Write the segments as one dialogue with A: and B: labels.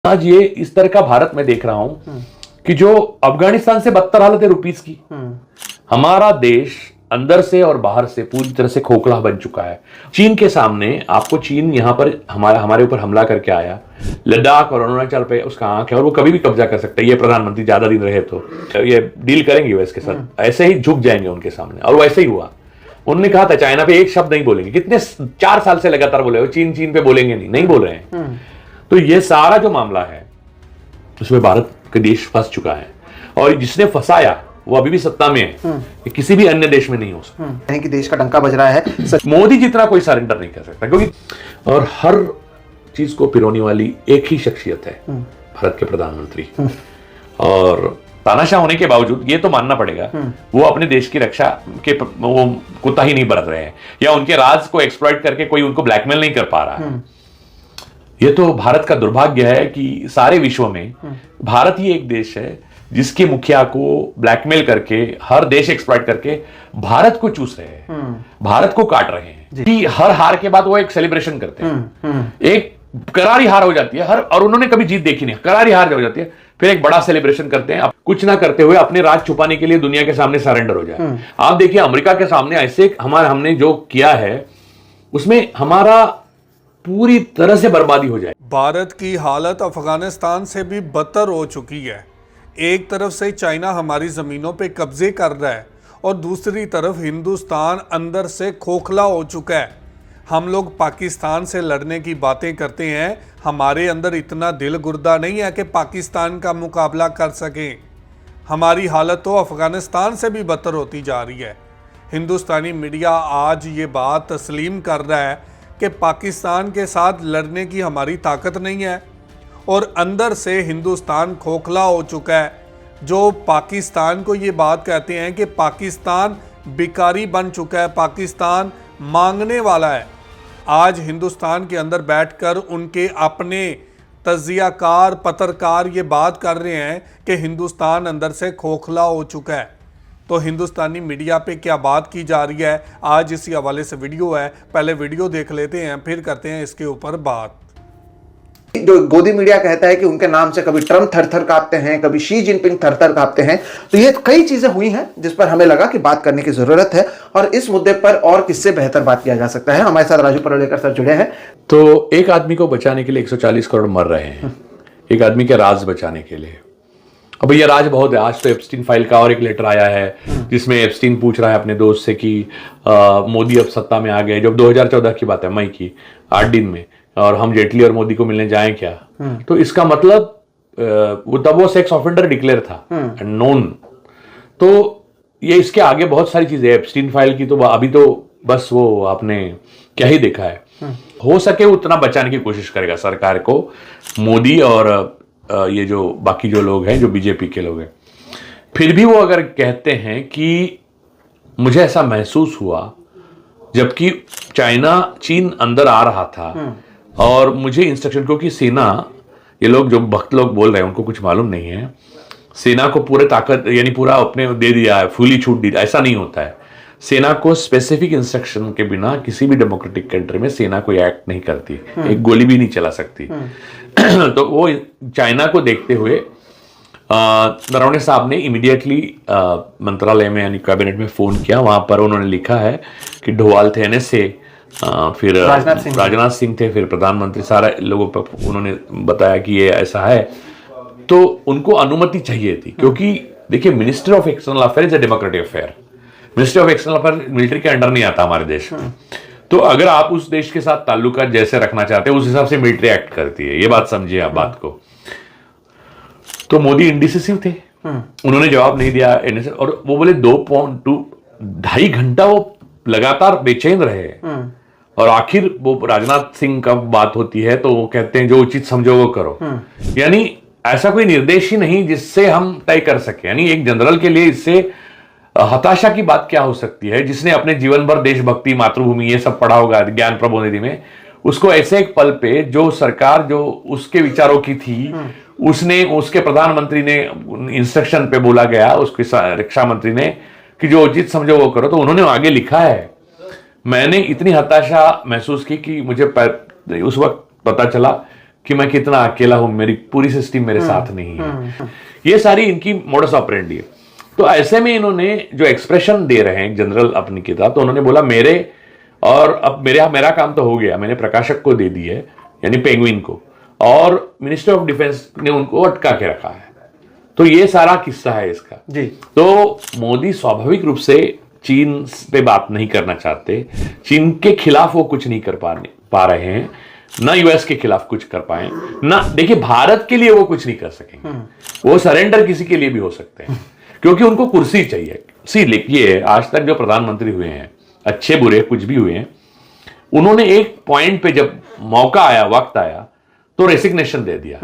A: आज ये इस तरह का भारत में देख रहा हूं कि जो अफगानिस्तान से बदतर हालत है रुपीस की। हमारा देश अंदर से और बाहर से पूरी तरह से खोखला बन चुका है। चीन के सामने आपको चीन यहां पर हमारे ऊपर हमला करके आया, लद्दाख और अरुणाचल पे उसका आंख है और वो कभी भी कब्जा कर सकता है। ये प्रधानमंत्री ज्यादा दिन रहे तो ये डील करेंगे यूएस के साथ, ऐसे ही झुक जाएंगे उनके सामने। और वैसे ही हुआ। उन्होंने कहा था चाइना पे एक शब्द नहीं बोलेंगे, कितने 4 साल से लगातार बोले, चीन चीन पे बोलेंगे नहीं बोल रहे हैं। तो ये सारा जो मामला है उसमें भारत का देश फंस चुका है और जिसने फंसाया वो अभी भी सत्ता में है। ये किसी भी अन्य देश में नहीं हो सकता।
B: कि देश का डंका बज रहा है।
A: मोदी जितना कोई सरेंडर नहीं कर सकता, क्योंकि और हर चीज को पिरोने वाली एक ही शख्सियत है, भारत के प्रधानमंत्री। और तानाशाह होने के बावजूद ये तो मानना पड़ेगा वो अपने देश की रक्षा के वो कोताही नहीं बरत रहे हैं, या उनके राज को एक्सप्लॉइट करके कोई उनको ब्लैकमेल नहीं कर पा रहा है। ये तो भारत का दुर्भाग्य है कि सारे विश्व में भारत ही एक देश है जिसके मुखिया को ब्लैकमेल करके हर देश एक्सप्लॉइट करके भारत को चूस रहे हैं, भारत को काट रहे हैं। कि हर हार के बाद वो एक सेलिब्रेशन करते हैं, एक करारी हार हो जाती है हर, और उन्होंने कभी जीत देखी नहीं, करारी हार हो जाती है, फिर एक बड़ा सेलिब्रेशन करते हैं। कुछ ना करते हुए अपने राज छुपाने के लिए दुनिया के सामने सरेंडर हो जाए। आप देखिए अमेरिका के सामने ऐसे हमने जो किया है उसमें हमारा पूरी तरह से बर्बादी हो जाए।
C: भारत की हालत अफगानिस्तान से भी बदतर हो चुकी है। एक तरफ से चाइना हमारी ज़मीनों पे कब्जे कर रहा है और दूसरी तरफ हिंदुस्तान अंदर से खोखला हो चुका है। हम लोग पाकिस्तान से लड़ने की बातें करते हैं, हमारे अंदर इतना दिल गुर्दा नहीं है कि पाकिस्तान का मुकाबला कर सकें। हमारी हालत तो अफगानिस्तान से भी बदतर होती जा रही है। हिंदुस्तानी मीडिया आज ये बात तस्लीम कर रहा है कि पाकिस्तान के साथ लड़ने की हमारी ताकत नहीं है और अंदर से हिंदुस्तान खोखला हो चुका है। जो पाकिस्तान को ये बात कहते हैं कि पाकिस्तान भिखारी बन चुका है, पाकिस्तान मांगने वाला है, आज हिंदुस्तान के अंदर बैठकर उनके अपने तज्जियाकार पत्रकार ये बात कर रहे हैं कि हिंदुस्तान अंदर से खोखला हो चुका है। तो हिंदुस्तानी मीडिया पे क्या बात की जा रही है, आज इसी हवाले से वीडियो है। पहले वीडियो देख लेते हैं, फिर करते हैं इसके ऊपर बात।
B: जो गोदी मीडिया कहता है कि उनके नाम से कभी ट्रम्प थर-थर कांपते हैं, कभी शी जिनपिंग थर-थर कांपते हैं, तो ये कई चीजें हुई हैं जिस पर हमें लगा कि बात करने की जरूरत है और इस मुद्दे पर और किससे बेहतर बात किया जा सकता है। हमारे साथ राजू परोलेकर सर जुड़े हैं।
A: तो एक आदमी को बचाने के लिए 140 करोड़ मर रहे हैं, एक आदमी के राज बचाने के लिए। अब ये राज बहुत है। आज तो एप्स्टीन फाइल का और एक लेटर आया है जिसमें एप्स्टीन पूछ रहा है अपने दोस्त से कि मोदी अब सत्ता में आ गए, जब 2014 की बात है, मई की 8 दिन में, और हम जेटली और मोदी को मिलने जाएं क्या। तो इसका मतलब वो तब वो सेक्स ऑफेंडर डिक्लेयर था, नोन। तो ये इसके आगे बहुत सारी चीजें, एप्स्टीन फाइल की तो अभी तो बस वो आपने क्या ही देखा है। हो सके उतना बचाने की कोशिश करेगा सरकार को मोदी और ये जो बाकी जो लोग हैं, जो बीजेपी के लोग हैं। फिर भी वो अगर कहते हैं कि मुझे ऐसा महसूस हुआ जबकि चीन अंदर आ रहा था और मुझे इंस्ट्रक्शन, क्योंकि सेना, ये लोग जो भक्त लोग बोल रहे हैं उनको कुछ मालूम नहीं है, सेना को पूरे ताकत यानी पूरा अपने दे दिया है, फुली छूट दी, ऐसा नहीं होता है। सेना को स्पेसिफिक इंस्ट्रक्शन के बिना किसी भी डेमोक्रेटिक कंट्री में सेना कोई एक्ट नहीं करती, एक गोली भी नहीं चला सकती। तो वो चाइना को देखते हुए नरवणे साहब ने इमीडिएटली मंत्रालय में यानी कैबिनेट में फोन किया। वहां पर उन्होंने लिखा है कि ढोवाल थे NSA, फिर राजनाथ सिंह थे, फिर प्रधानमंत्री, सारे लोगों पर उन्होंने बताया कि ये ऐसा है। तो उनको अनुमति चाहिए थी, क्योंकि देखिए minister of external affair is a democratic affair. Ministry of external affair military के अंडर नहीं आता हमारे देश में। तो अगर आप उस देश के साथ ताल्लुकात जैसे रखना चाहते हैं उस हिसाब से मिलिट्री एक्ट करती है, ये बात समझिए आप बात को। तो मोदी इंडिसिसिव थे, उन्होंने जवाब नहीं दिया NSA, और वो बोले 2.2 घंटा वो लगातार बेचैन रहे। और आखिर वो राजनाथ सिंह का बात होती है तो वो कहते हैं जो उचित समझो वो करो। यानी ऐसा कोई निर्देश ही नहीं जिससे हम तय कर सके। यानी एक जनरल के लिए इससे हताशा की बात क्या हो सकती है, जिसने अपने जीवन भर देशभक्ति, मातृभूमि, ये सब पढ़ा होगा ज्ञान प्रबोधिनी में, उसको ऐसे एक पल पे जो सरकार जो उसके विचारों की थी, उसने, उसके प्रधानमंत्री ने इंस्ट्रक्शन पे बोला गया, उसके रक्षा मंत्री ने, कि जो उचित समझो वो करो, तो उन्होंने आगे लिखा है। मैंने इतनी हताशा महसूस की कि मुझे उस वक्त पता चला कि मैं कितना अकेला हूं, मेरी पूरी सिस्टम मेरे साथ नहीं है। ये सारी इनकी मोडस ऑपरेंडी है। तो ऐसे में इन्होंने जो एक्सप्रेशन दे रहे हैं जनरल अपनी किताब, तो उन्होंने बोला मेरे और अब मेरा काम तो हो गया, मैंने प्रकाशक को दे दी है यानी पेंगुइन को, और मिनिस्टर ऑफ डिफेंस ने उनको अटका के रखा है। तो ये सारा किस्सा है इसका
B: जी।
A: तो मोदी स्वाभाविक रूप से चीन पे बात नहीं करना चाहते, चीन के खिलाफ वो कुछ नहीं कर पा रहे हैं, ना यूएस के खिलाफ कुछ कर पाए ना। देखिए भारत के लिए वो कुछ नहीं कर सकेंगे, वो सरेंडर किसी के लिए भी हो सकते हैं क्योंकि उनको कुर्सी चाहिए। सी लिखिए आज तक जो प्रधानमंत्री हुए हैं, अच्छे बुरे कुछ भी हुए हैं, उन्होंने एक पॉइंट पे जब मौका आया, वक्त आया तो रेसिग्नेशन दे दिया,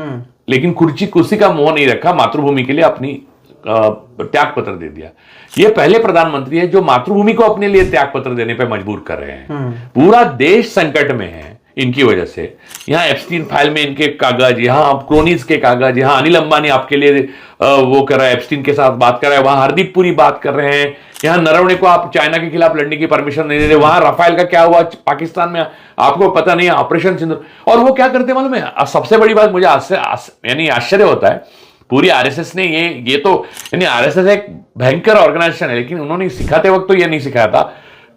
A: लेकिन कुर्सी का मोह नहीं रखा, मातृभूमि के लिए अपनी त्याग पत्र दे दिया। ये पहले प्रधानमंत्री है जो मातृभूमि को अपने लिए त्याग पत्र देने पे मजबूर कर रहे हैं। पूरा देश संकट में है इनकी वजह से। यहाँ एप्स्टीन फाइल में इनके कागज, यहाँ क्रोनीज के कागज, यहाँ अनिल अंबानी आपके लिए वो कर रहा है, एप्स्टीन के साथ बात कर रहा है, वहां हरदीप पुरी बात कर रहे हैं, यहाँ नरवणे को आप चाइना के खिलाफ लड़ने की परमिशन नहीं दे रहे, वहां राफेल का क्या हुआ पाकिस्तान में आपको पता नहीं है, ऑपरेशन सिंदूर। और वो क्या करते मालूम है, सबसे बड़ी बात मुझे यानी आश्चर्य होता है, पूरी आरएसएस ने ये तो यानी आरएसएस एक भयंकर ऑर्गेनाइजेशन है, लेकिन उन्होंने सिखाते वक्त तो ये नहीं सिखाया था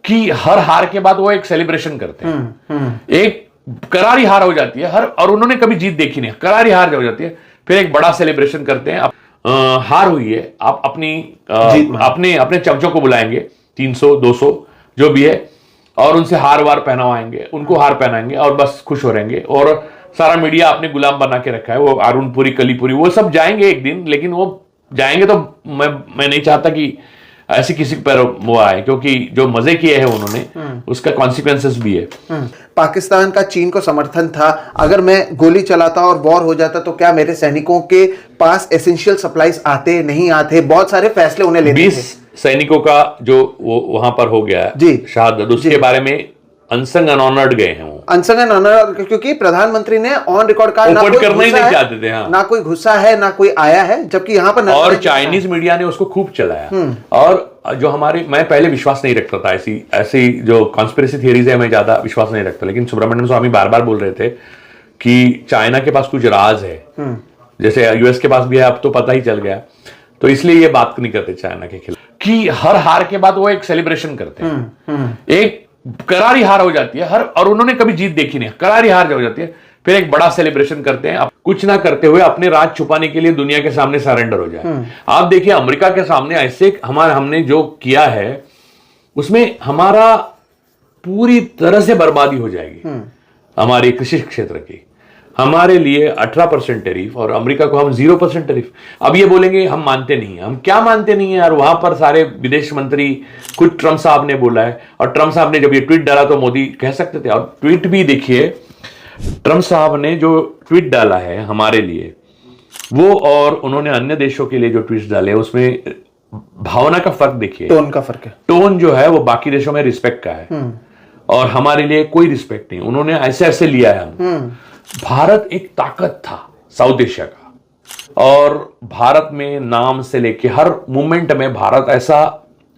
A: कि हर हार के बाद वो एक सेलिब्रेशन करते हैं। एक करारी हार हो जाती है और उन्होंने कभी जीत देखी नहीं, करारी हार हो जाती है, फिर एक बड़ा सेलिब्रेशन करते हैं। हार हुई है, आप अपने चमचों को बुलाएंगे 300 200 जो भी है, और उनसे हार वार पहनावाएंगे, उनको हार पहनाएंगे और बस खुश हो रहेंगे। और सारा मीडिया आपने गुलाम बना के रखा है, वो अरुण पुरी, कलीपुरी, वो सब जाएंगे एक दिन, लेकिन वो जाएंगे तो मैं नहीं चाहता कि ऐसी किसी पर वो आए, क्योंकि जो मजे किए हैं उन्होंने उसका कॉन्सिक्वेंसेस भी है।
B: पाकिस्तान का चीन को समर्थन था, अगर मैं गोली चलाता और वॉर हो जाता तो क्या मेरे सैनिकों के पास एसेंशियल सप्लाईज आते नहीं आते, बहुत सारे फैसले उन्हें लेने थे।
A: 20 सैनिकों का जो वो वहां पर हो गया
B: जी
A: शहादत, उसके बारे में अनसंग अनऑनर्ड गए हैं वो,
B: अनसंग अनऑनर्ड, क्योंकि प्रधानमंत्री ने ऑन रिकॉर्ड कहा ना कोई
A: करना ही नहीं चाहते थे, हाँ।
B: ना कोई घुसा है ना कोई आया है, जबकि यहाँ पर
A: और चाइनीज मीडिया ने उसको खूब चलाया। और जो मैं पहले विश्वास नहीं रखता था, ऐसी जो कॉन्स्पिरेसी थियरीज है मैं ज्यादा विश्वास नहीं रखता, लेकिन सुब्रमण्यम स्वामी बार बार बोल रहे थे कि चाइना के पास कुछ राज है, जैसे यूएस के पास भी है, अब तो पता ही चल गया, तो इसलिए ये बात नहीं करते चाइना के खिलाफ कि हर हार के बाद वो एक सेलिब्रेशन करते हैं। एक करारी हार हो जाती है और उन्होंने कभी जीत देखी नहीं, करारी हार हो जाती है, फिर एक बड़ा सेलिब्रेशन करते हैं, कुछ ना करते हुए अपने राज छुपाने के लिए दुनिया के सामने सरेंडर हो जाए। आप देखिए अमेरिका के सामने ऐसे हमने जो किया है उसमें हमारा पूरी तरह से बर्बादी हो जाएगी हमारे कृषि क्षेत्र की। हमारे लिए 18% टैरिफ और अमेरिका को हम 0% टैरिफ। अब ये बोलेंगे हम मानते नहीं है, हम क्या मानते नहीं है यार, वहां पर सारे विदेश मंत्री, खुद ट्रम्प साहब ने बोला है, और ट्रम्प साहब ने जब ये ट्वीट डाला तो मोदी कह सकते थे, और ट्वीट भी देखिए ट्रम्प साहब ने जो ट्वीट डाला है हमारे लिए वो, और उन्होंने अन्य देशों के लिए जो ट्वीट डाले उसमें भावना का फर्क देखिए,
B: टोन का फर्क है।
A: टोन जो है वो बाकी देशों में रिस्पेक्ट का है और हमारे लिए कोई रिस्पेक्ट नहीं, उन्होंने ऐसे ऐसे लिया है। भारत एक ताकत था साउथ एशिया का, और भारत में नाम से लेके हर मूवमेंट में भारत ऐसा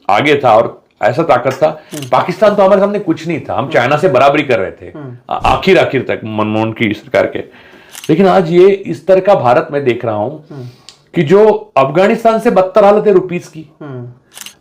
A: आगे था और ऐसा ताकत था। पाकिस्तान तो हमारे सामने कुछ नहीं था, हम चाइना से बराबरी कर रहे थे आखिर तक मनमोहन की सरकार के। लेकिन आज ये इस तरह का भारत मैं देख रहा हूं कि जो अफगानिस्तान से बदतर हालत है रुपीस की।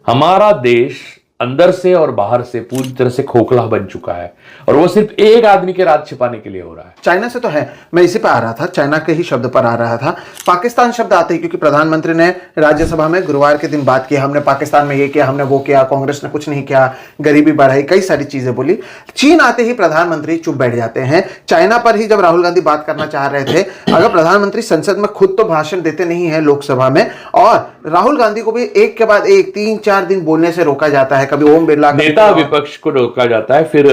A: हमारा देश अंदर से और बाहर से पूरी तरह से खोखला बन चुका है, और वो सिर्फ एक आदमी के राज छिपाने के लिए हो रहा है।
B: चाइना से तो है, मैं इसी पे आ रहा था, चाइना के ही शब्द पर आ रहा था। पाकिस्तान शब्द आते ही, क्योंकि प्रधानमंत्री ने राज्यसभा में गुरुवार के दिन बात की, हमने पाकिस्तान में ये किया, हमने वो किया, कांग्रेस ने कुछ नहीं किया, गरीबी बढ़ाई, कई सारी चीजें बोली। चीन आते ही प्रधानमंत्री चुप बैठ जाते हैं। चाइना पर ही जब राहुल गांधी बात करना चाह रहे थे, अगर प्रधानमंत्री संसद में खुद तो भाषण देते नहीं है लोकसभा में, और राहुल गांधी को भी एक के बाद एक 3-4 दिन बोलने से रोका जाता है, कभी ओम बिरला,
A: नेता विपक्ष को रोका जाता है। फिर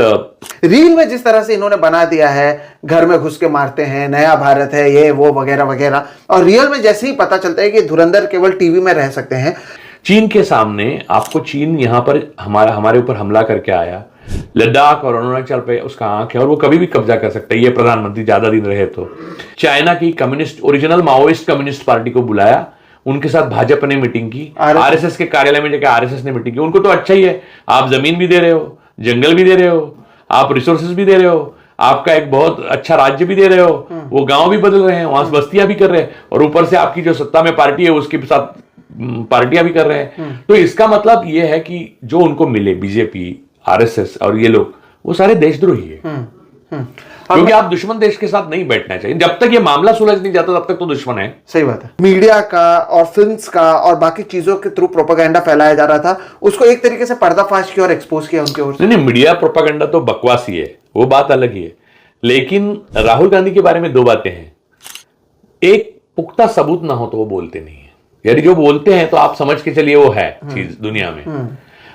B: रील में जिस तरह से इन्होंने बना दिया है, घर में घुस के मारते हैं, नया भारत है ये वो वगैरह वगैरह, और रियल में जैसे ही पता चलता है कि धुरंधर केवल टीवी में रह सकते हैं।
A: चीन के सामने आपको चीन यहां पर हमारे ऊपर हमला करके आया, लद्दाख और अरुणाचल पे उसका आंख है और वो कभी भी कब्जा कर सकता है, ये प्रधानमंत्री ज्यादा दिन रहे तो। चाइना की communist original Maoist communist party को बुलाया, उनके साथ भाजपा ने मीटिंग की, आरएसएस के कार्यालय में जाकर आरएसएस ने मीटिंग की। उनको तो अच्छा ही है, आप जमीन भी दे रहे हो, जंगल भी दे रहे हो, आप रिसोर्सेज भी दे रहे हो, आपका एक बहुत अच्छा राज्य भी दे रहे हो, वो गांव भी बदल रहे हैं, वहां से बस्तियां भी कर रहे हैं, और ऊपर से आपकी जो सत्ता में पार्टी है उसके साथ पार्टियां भी कर रहे हैं। तो इसका मतलब ये है कि जो उनको मिले बीजेपी, आरएसएस और ये लोग, वो सारे देशद्रोही है। क्योंकि आप दुश्मन देश के साथ नहीं बैठना चाहिए। जब तक ये मामला सुलझ नहीं जाता तब तक तो दुश्मन है।
B: सही बात है। मीडिया का और फिल्म्स का और बाकी चीजों के थ्रू प्रोपेगेंडा फैलाया जा रहा था, उसको एक तरीके से पर्दाफाश किया और एक्सपोज किया उनके ओर से।
A: नहीं, मीडिया प्रोपेगेंडा तो बकवास ही है, वो बात अलग ही है। लेकिन राहुल गांधी के बारे में दो बातें हैं। एक, पुख्ता सबूत ना हो तो वो बोलते नहीं है, यानी जो बोलते हैं तो आप समझ के चलिए वो है चीज दुनिया में।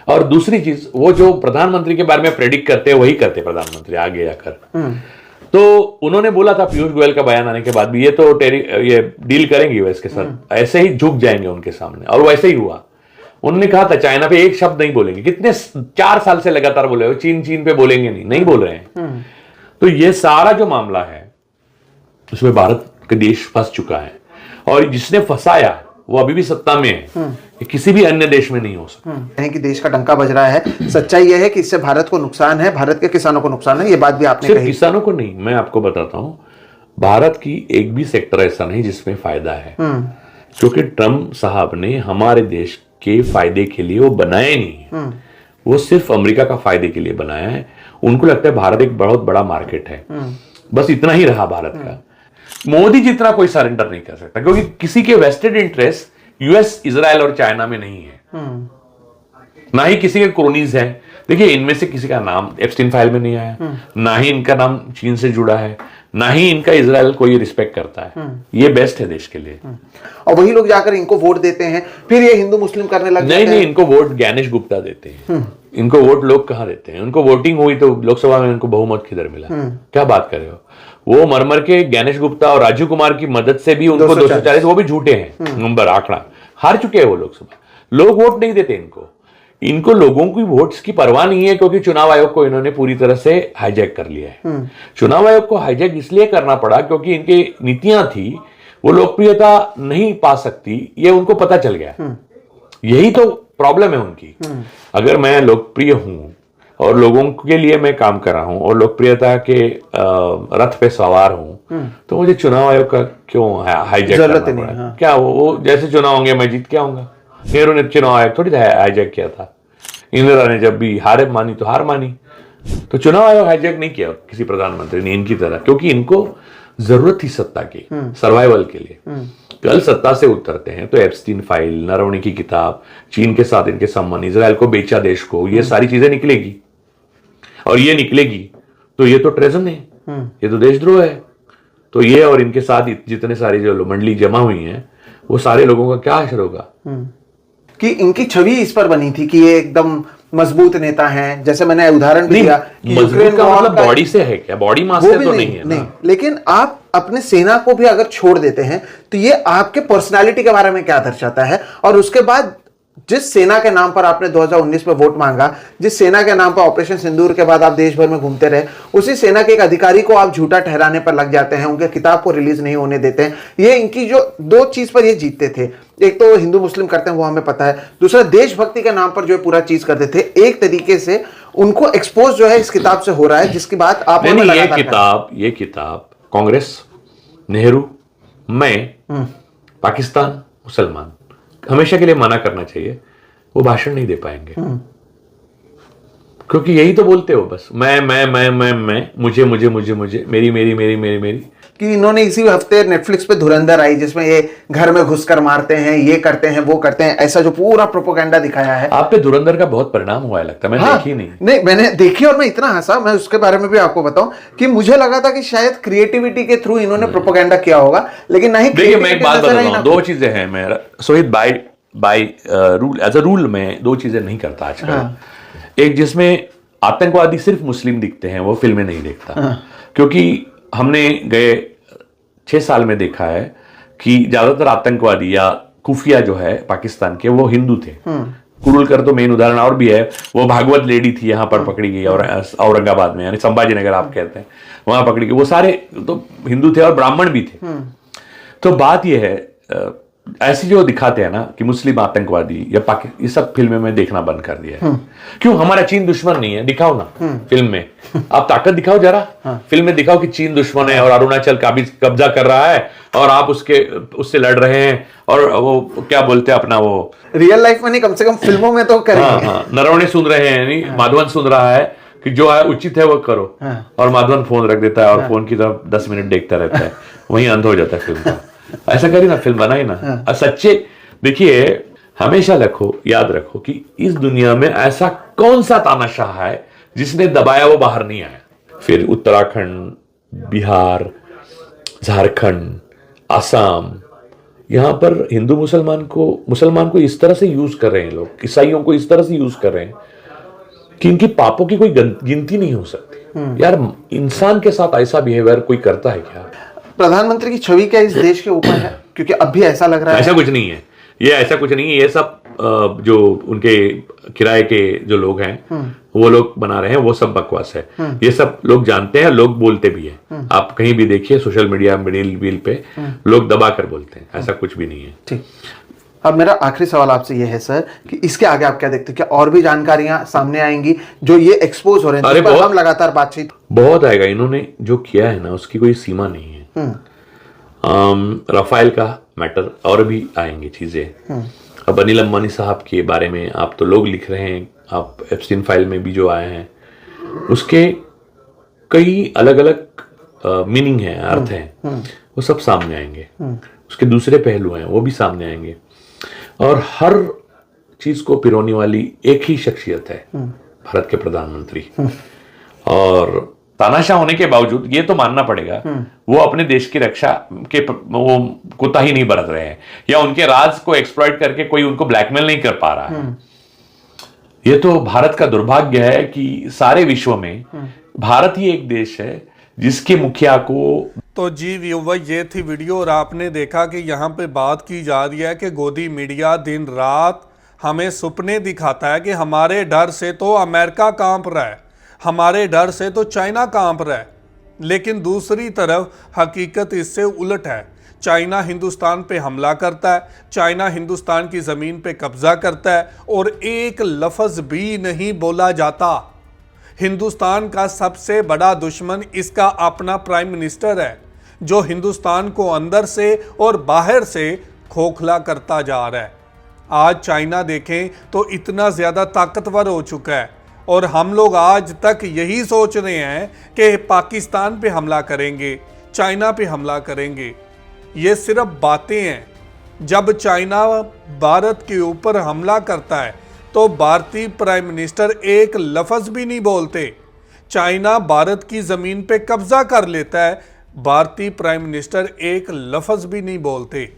A: और दूसरी चीज, वो जो प्रधानमंत्री के बारे में प्रेडिक्ट करते हैं वही करते प्रधानमंत्री आगे जाकर। तो उन्होंने बोला था पीयूष गोयल का बयान आने के बाद भी, ये तो ये डील करेंगे यूएस के साथ, ऐसे ही झुक जाएंगे उनके सामने, और वैसे ही हुआ। उन्होंने कहा था चाइना पे एक शब्द नहीं बोलेंगे, कितने 4 साल से लगातार बोले हो, चीन पे बोलेंगे नहीं बोल रहे हैं। तो ये सारा जो मामला है उसमें भारत का देश फंस चुका है, और जिसने फंसाया वो अभी भी सत्ता में है। ये किसी भी अन्य देश में नहीं हो सकता
B: है कि देश का डंका बज रहा है। सच्चाई यह है कि इससे भारत को नुकसान है, भारत के किसानों को नुकसान है। ये बात भी आपने
A: सिर्फ
B: कही।
A: किसानों को नहीं, मैं आपको बताता हूं, भारत की एक भी सेक्टर ऐसा नहीं जिसमें फायदा है, क्योंकि ट्रम्प साहब ने हमारे देश के फायदे के लिए वो बनाया ही नहीं है। वो सिर्फ अमेरिका का फायदे के लिए बनाया है। उनको लगता है भारत एक बहुत बड़ा मार्केट है, बस इतना ही रहा भारत का। मोदी जितना कोई सरेंडर नहीं कर सकता, क्योंकि किसी के वेस्टेड इंटरेस्ट यूएस, इजराइल और चाइना में नहीं है, ना ही किसी के क्रोनीज है। देखिए, इनमें से किसी का नाम एप्स्टीन फाइल में नहीं आया, ना ही इनका नाम चीन से जुड़ा है, ना ही इनका इजराइल कोई रिस्पेक्ट करता है। ये बेस्ट है देश के लिए।
B: और वही लोग जाकर इनको वोट देते हैं, फिर ये हिंदू मुस्लिम करने लग जाते हैं।
A: नहीं, इनको वोट ज्ञानेश गुप्ता देते हैं। इनको वोट लोग कहाँ देते हैं? उनको वोटिंग हुई तो लोकसभा में उनको बहुमत किधर मिला? क्या बात कर रहे हो? वो मरमर के ज्ञानेश गुप्ता और राजीव कुमार की मदद से भी उनको 240, वो भी झूठे हैं नंबर, आंकड़ा, हार चुके हैं वो लोकसभा। लोग वोट नहीं देते इनको लोगों की वोट्स की परवाह नहीं है, क्योंकि चुनाव आयोग को इन्होंने पूरी तरह से हाईजैक कर लिया है। चुनाव आयोग को हाईजैक इसलिए करना पड़ा क्योंकि इनकी नीतियां थी, वो लोकप्रियता नहीं पा सकती, ये उनको पता चल गया। यही तो प्रॉब्लम है उनकी। अगर मैं लोकप्रिय हूं और लोगों के लिए मैं काम कर रहा हूं और लोकप्रियता के रथ पे सवार हूं, तो मुझे चुनाव आयोग का क्यों हाईजैक करना पड़ा? क्या वो जैसे चुनाव होंगे मैं जीत के आऊंगा? नेहरू ने चुनाव आयोग थोड़ी हाईजैक किया था। इंदिरा ने जब भी हार मानी तो हार मानी। तो चुनाव आयोग हाईजैक नहीं किया किसी प्रधानमंत्री ने इनकी तरह, क्योंकि इनको जरूरत थी सत्ता की, सर्वाइवल के लिए। कल सत्ता से उतरते हैं तो एप्स्टीन फाइल, नरवणे की किताब, चीन के साथ इनके संबंध, इजराइल को बेचा देश को, ये सारी चीजें निकलेगी। और ये निकलेगी तो ये तो ट्रेजन है, ये तो देशद्रोह है। तो ये और इनके साथ जितने सारे जो मंडली जमा हुई हैं, वो सारे लोगों का क्या असर होगा?
B: कि इनकी छवि इस पर बनी थी कि ये एकदम मजबूत नेता हैं। जैसे मैंने उदाहरण दिया,
A: मजबूत का मतलब बॉडी से है क्या? बॉडी मास से तो नहीं है
B: नहीं। लेकिन आप अपने सेना को भी अगर छोड़ देते हैं तो ये आपके पर्सनालिटी के बारे में क्या दर्शाता है? और उसके बाद जिस सेना के नाम पर आपने 2019 में वोट मांगा, जिस सेना के नाम पर ऑपरेशन सिंदूर के बाद आप देश भर में घूमते रहे, उसी सेना के एक अधिकारी को आप झूठा ठहराने पर लग जाते हैं, उनके किताब को रिलीज नहीं होने देते हैं। ये इनकी जो दो चीज पर ये जीतते थे, एक तो हिंदू मुस्लिम करते हैं वो हमें पता है, दूसरा देशभक्ति के नाम पर जो पूरा चीज करते थे। एक तरीके से उनको एक्सपोज जो है इस किताब से हो रहा है, जिसकी बात आप
A: ये किताब कांग्रेस, नेहरू, मैं, पाकिस्तान, मुसलमान हमेशा के लिए मना करना चाहिए। वो भाषण नहीं दे पाएंगे, क्योंकि यही तो बोलते हो बस, मैं, मुझे, मेरी।
B: कि इन्होंने इसी हफ्ते नेटफ्लिक्स पे धुरंधर आई, जिसमें ये घर में घुसकर मारते हैं, ये करते हैं, वो करते हैं, ऐसा जो पूरा प्रोपेगेंडा दिखाया है।
A: आप पे धुरंधर का बहुत परिणाम हुआ है लगता है। मैंने देखी
B: नहीं, मैंने देखी और मैं इतना हंसा, मैं उसके बारे में भी आपको बताऊं कि मुझे लगा था कि शायद क्रिएटिविटी के थ्रू इन्होंने प्रोपेगेंडा किया होगा, लेकिन नहीं।
A: देखिए, मैं एक बात बताता हूं, दो चीजें हैं। मैं Sohit by rule, as a rule में दो चीजें नहीं करता आजकल। एक, जिसमें आतंकवादी सिर्फ मुस्लिम दिखते हैं, वो फिल्में नहीं देखता, क्योंकि हमने गए 6 साल में देखा है कि ज्यादातर आतंकवादी या खुफिया जो है पाकिस्तान के, वो हिंदू थे। कुरुलकर तो मेन उदाहरण, और भी है। वो भागवत लेडी थी, यहाँ पर पकड़ी गई, और औरंगाबाद में, यानी संभाजी नगर आप कहते हैं, वहां पकड़ी गई। वो सारे तो हिंदू थे और ब्राह्मण भी थे। तो बात यह है, ऐसी जो दिखाते हैं ना कि मुस्लिम आतंकवादी या ये सब फिल्में में देखना बंद कर दिया है। क्यों? हमारा चीन दुश्मन नहीं है, दिखाओ ना फिल्म में, आप ताकत दिखाओ जरा। फिल्म में दिखाओ कि चीन दुश्मन है और अरुणाचल कब्जा कर रहा है और आप उससे लड़ रहे हैं, और वो क्या बोलते हैं अपना, वो
B: रियल लाइफ में नहीं, कम से कम फिल्मों में तो करेंगे।
A: हाँ, नरवणे सुन रहे हैं, नहीं माधवन सुन रहा है कि जो है उचित है वो करो, और माधवन फोन रख देता है और फोन की तरफ 10 मिनट देखता रहता है, वहीं अंध हो जाता है फिल्म का। ऐसा करिए ना, फिल्म बनाई ना। सच्चे देखिए, हमेशा याद रखो कि इस दुनिया में ऐसा कौन सा तानाशाह है जिसने दबाया वो बाहर नहीं आया। फिर उत्तराखंड, बिहार, झारखंड, असम, यहां पर हिंदू मुसलमान को इस तरह से यूज कर रहे हैं लोग, ईसाइयों को इस तरह से यूज कर रहे हैं कि इनकी पापों की कोई गिनती नहीं हो सकती। यार, इंसान के साथ ऐसा बिहेवियर कोई करता है क्या?
B: प्रधानमंत्री की छवि क्या इस देश के ऊपर है? क्योंकि अब भी ऐसा लग रहा है।
A: ऐसा कुछ नहीं है, ऐसा कुछ नहीं है। ये सब जो उनके किराए के जो लोग हैं वो लोग बना रहे हैं, वो सब बकवास है। ये सब लोग जानते हैं, लोग बोलते भी हैं। आप कहीं भी देखिए सोशल मीडिया मिडिल पे लोग दबा कर बोलते हैं, ऐसा कुछ भी नहीं है।
B: ठीक, अब मेरा आखिरी सवाल आपसे ये है सर कि इसके आगे आप क्या देखते हैं? क्या और भी जानकारियां सामने आएंगी जो ये एक्सपोज हो रहे हैं, जिस पर हम लगातार बातचीत?
A: बहुत आएगा। इन्होंने जो किया है ना, उसकी कोई सीमा नहीं है। राफेल का मैटर, और भी आएंगी चीजें। अब अनिल अंबानी साहब के बारे में आप तो लोग लिख रहे हैं, आप एप्स्टीन फाइल में भी जो आए हैं उसके कई अलग अलग मीनिंग है, अर्थ है, वो सब सामने आएंगे। उसके दूसरे पहलू हैं, वो भी सामने आएंगे। और हर चीज को पिरोने वाली एक ही शख्सियत है, भारत के प्रधानमंत्री। और तानाशाह होने के बावजूद ये तो मानना पड़ेगा, वो अपने देश की रक्षा के वो कोताही नहीं बरत रहे हैं, या उनके राज को एक्सप्लॉइट करके कोई उनको ब्लैकमेल नहीं कर पा रहा है। ये तो भारत का दुर्भाग्य है कि सारे विश्व में भारत ही एक देश है जिसके मुखिया को।
C: तो जी व्यूवर, ये थी वीडियो, और आपने देखा कि यहाँ पे बात की जा रही है कि गोदी मीडिया दिन रात हमें सुपने दिखाता है कि हमारे डर से तो अमेरिका कांप रहा है, हमारे डर से तो चाइना कांप रहा है। लेकिन दूसरी तरफ हकीकत इससे उलट है। चाइना हिंदुस्तान पे हमला करता है, चाइना हिंदुस्तान की ज़मीन पे कब्जा करता है, और एक लफ्ज़ भी नहीं बोला जाता। हिंदुस्तान का सबसे बड़ा दुश्मन इसका अपना प्राइम मिनिस्टर है, जो हिंदुस्तान को अंदर से और बाहर से खोखला करता जा रहा है। आज चाइना देखें तो इतना ज़्यादा ताकतवर हो चुका है, और हम लोग आज तक यही सोच रहे हैं कि पाकिस्तान पे हमला करेंगे, चाइना पे हमला करेंगे। ये सिर्फ बातें हैं। जब चाइना भारत के ऊपर हमला करता है तो भारतीय प्राइम मिनिस्टर एक लफ्ज़ भी नहीं बोलते। चाइना भारत की ज़मीन पे कब्जा कर लेता है, भारतीय प्राइम मिनिस्टर एक लफ्ज़ भी नहीं बोलते।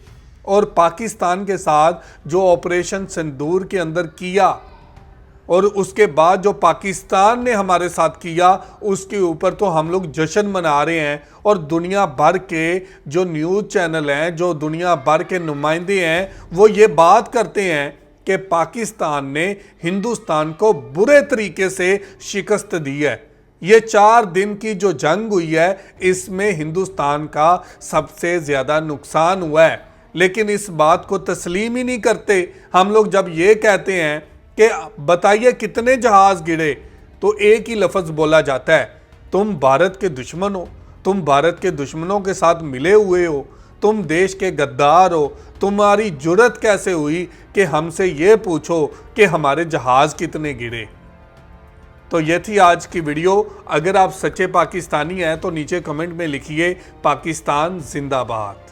C: और पाकिस्तान के साथ जो ऑपरेशन सिंदूर के अंदर किया, और उसके बाद जो पाकिस्तान ने हमारे साथ किया, उसके ऊपर तो हम लोग जश्न मना रहे हैं। और दुनिया भर के जो न्यूज़ चैनल हैं, जो दुनिया भर के नुमाइंदे हैं, वो ये बात करते हैं कि पाकिस्तान ने हिंदुस्तान को बुरे तरीके से शिकस्त दी है। ये 4 दिन की जो जंग हुई है, इसमें हिंदुस्तान का सबसे ज़्यादा नुकसान हुआ है। लेकिन इस बात को तस्लीम ही नहीं करते। हम लोग जब ये कहते हैं कि बताइए कितने जहाज गिरे, तो एक ही लफ्ज़ बोला जाता है, तुम भारत के दुश्मन हो, तुम भारत के दुश्मनों के साथ मिले हुए हो, तुम देश के गद्दार हो, तुम्हारी जुर्रत कैसे हुई कि हमसे ये पूछो कि हमारे जहाज़ कितने गिरे। तो ये थी आज की वीडियो। अगर आप सच्चे पाकिस्तानी हैं तो नीचे कमेंट में लिखिए पाकिस्तान जिंदाबाद।